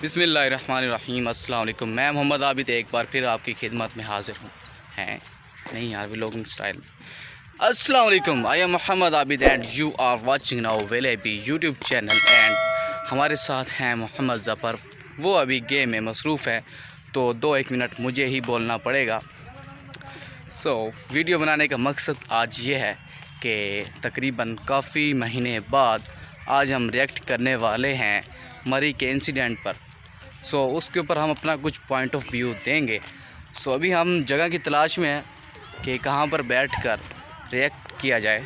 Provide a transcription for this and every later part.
बिस्मिल्लाहिर्रहमानिर्रहीम। अस्सलाम वालेकुम। मैं मोहम्मद आबिद एक बार फिर आपकी खिदमत में हाज़िर हूँ। हैं नहीं यार, व्लॉगिंग स्टाइल। अस्सलाम वालेकुम, I am Mohammed Abid and you are watching now वेलेबी यूट्यूब चैनल। एंड हमारे साथ हैं मोहम्मद ज़फ़र। वो अभी गेम में मसरूफ़ है तो 2-1 मिनट मुझे ही बोलना पड़ेगा। वीडियो बनाने का मकसद आज ये है कि तकरीबन काफ़ी महीने बाद आज हम रिएक्ट करने वाले हैं मरी के इंसिडेंट पर। उसके ऊपर हम अपना कुछ पॉइंट ऑफ व्यू देंगे। अभी हम जगह की तलाश में हैं कि कहाँ पर बैठकर रिएक्ट किया जाए।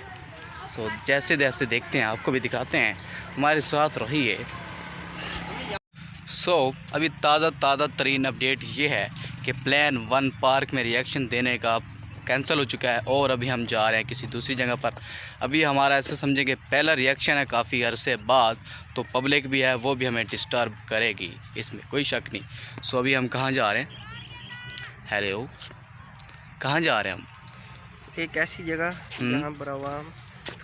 जैसे जैसे देखते हैं आपको भी दिखाते हैं, हमारे साथ रहिए। अभी ताज़ा तरीन अपडेट ये है कि प्लान 1 पार्क में रिएक्शन देने का कैंसिल हो चुका है और अभी हम जा रहे हैं किसी दूसरी जगह पर। अभी हमारा ऐसे समझें कि पहला रिएक्शन है काफ़ी अरसे बाद, तो पब्लिक भी है वो भी हमें डिस्टर्ब करेगी, इसमें कोई शक नहीं। अभी हम कहाँ जा रहे हैं? हेलो, कहाँ जा रहे हैं हम? एक ऐसी जगह जहाँ पर आवाम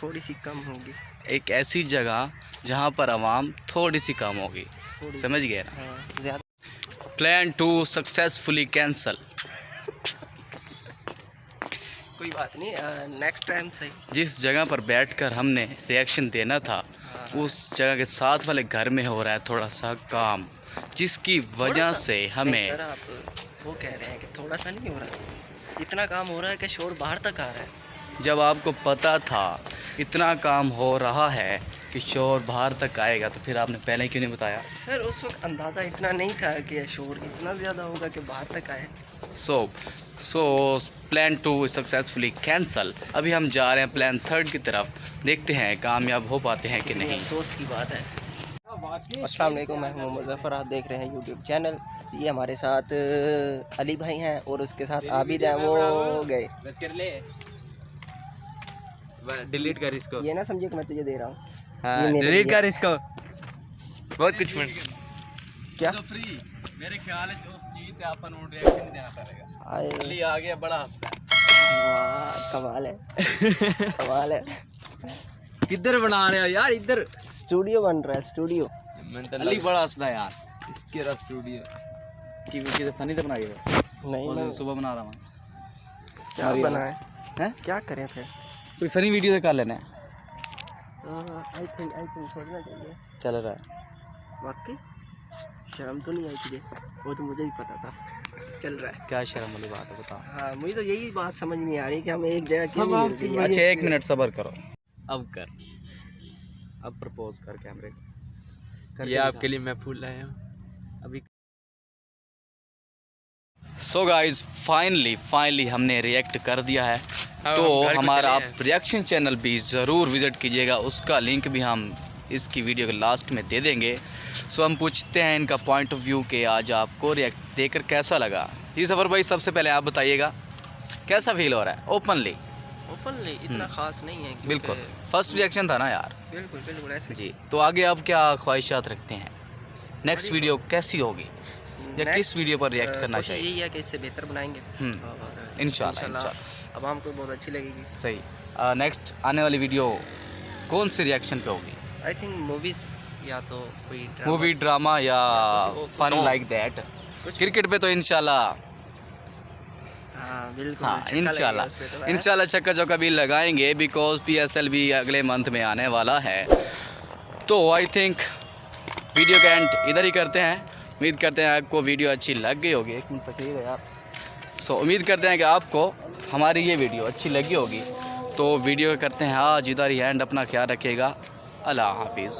थोड़ी सी कम होगी। एक ऐसी जगह जहाँ पर आवाम थोड़ी सी कम होगी, समझ गए ना? हाँ, प्लान 2 सक्सेसफुली कैंसल। कोई बात नहीं, नेक्स्ट टाइम सही। जिस जगह पर बैठकर हमने रिएक्शन देना था उस जगह के साथ वाले घर में हो रहा है थोड़ा सा काम, जिसकी वजह से हमें सर आप वो कह रहे हैं कि थोड़ा सा नहीं हो रहा, इतना काम हो रहा है कि शोर बाहर तक आ रहा है। जब आपको पता था इतना काम हो रहा है कि शोर बाहर तक आएगा तो फिर आपने पहले क्यों नहीं बताया? सर उस वक्त अंदाज़ा इतना नहीं था कि शोर इतना ज़्यादा होगा कि बाहर तक आए। Plan 2 successfully cancel. अभी हम जा रहे हैं प्लान 3 की तरफ, देखते हैं कामयाब हो पाते हैं कि नहीं। अफसोस की बात है। अस्सलाम वालेकुम, मैं मोहम्मद ज़फ़र, आप देख रहे हैं यूट्यूब चैनल। ये हमारे साथ अली भाई हैं और उसके साथ आबिद हैं। वो गए, डिलीट कर इसको। ये ना समझे कि मैं तुझे दे रहा हूँ। हाँ, डिलीट कर इसको। बहुत कुछ क्या तो फ्री मेरे ख्याल है उस चीज पे अपन रिएक्शन देना पड़ेगा। अली आ गया, बड़ा हंसता है। वाह, कमाल है। कमाल है। किधर बना रहे हो यार? इधर स्टूडियो बन रहा है, स्टूडियो। अली बड़ा हंसता है यार। इसके रहा स्टूडियो की वीडियो फनी तो बनाई है। नहीं मैं सुबह बना रहा हूँ। क्या बनाए हैं? क्या करें फिर? कोई फनी वीडियो तो कर लेना है। आई थिंक छोड़ना चाहिए। चल रहा है वाकई शर्म तो नहीं आई तुझे? वो तो मुझे ही पता था। चल रहा है। क्या शर्म वाली बात है बता? हाँ, मुझे तो यही बात समझ नहीं आ रही कि हम एक जगह क्यों नहीं मिल रही। अच्छा 1 मिनट सब्र करो। अब कर, अब प्रपोज कर कैमरे को। ये आपके लिए मैं फूल लाया हूँ अभी। गाइज फाइनली हमने रिएक्ट कर दिया है। तो हमारा आप रिएक्शन चैनल भी ज़रूर विज़िट कीजिएगा, उसका लिंक भी हम इसकी वीडियो के लास्ट में दे देंगे। हम पूछते हैं इनका पॉइंट ऑफ व्यू कि आज आपको रिएक्ट देकर कैसा लगा। जी ज़फ़र भाई, सबसे पहले आप बताइएगा कैसा फील हो रहा है? ओपनली इतना खास नहीं है। बिल्कुल फर्स्ट रिएक्शन था ना यार। बिल्कुल ऐसे जी। तो आगे आप क्या ख्वाहिशात रखते हैं? नेक्स्ट वीडियो कैसी होगी या किस वीडियो पर रिएक्ट करना चाहिए? यही है कि इससे बेहतर बनाएंगे इंशाल्लाह। अब हमको बहुत अच्छी लगेगी। सही। नेक्स्ट आने वाली वीडियो कौन सी रिएक्शन पे होगी? आई थिंक मूवीज़, या तो कोई मूवी ड्रामा या फन लाइक दैट। क्रिकेट पे तो इंशाल्लाह। हाँ बिल्कुल। हाँ इंशाल्लाह छक्का चौका भी लगाएंगे, बिकॉज PSL भी अगले मंथ में आने वाला है। तो आई थिंक वीडियो का एंड इधर ही करते हैं। उम्मीद करते हैं आपको वीडियो अच्छी लग गई होगी। 1 मिनट पकड़िएगा यार। उम्मीद करते हैं कि आपको हमारी ये वीडियो अच्छी लगी होगी। तो वीडियो करते हैं आज इधर ही एंड। अपना ख्याल रखिएगा। अल्लाह हाफिज़।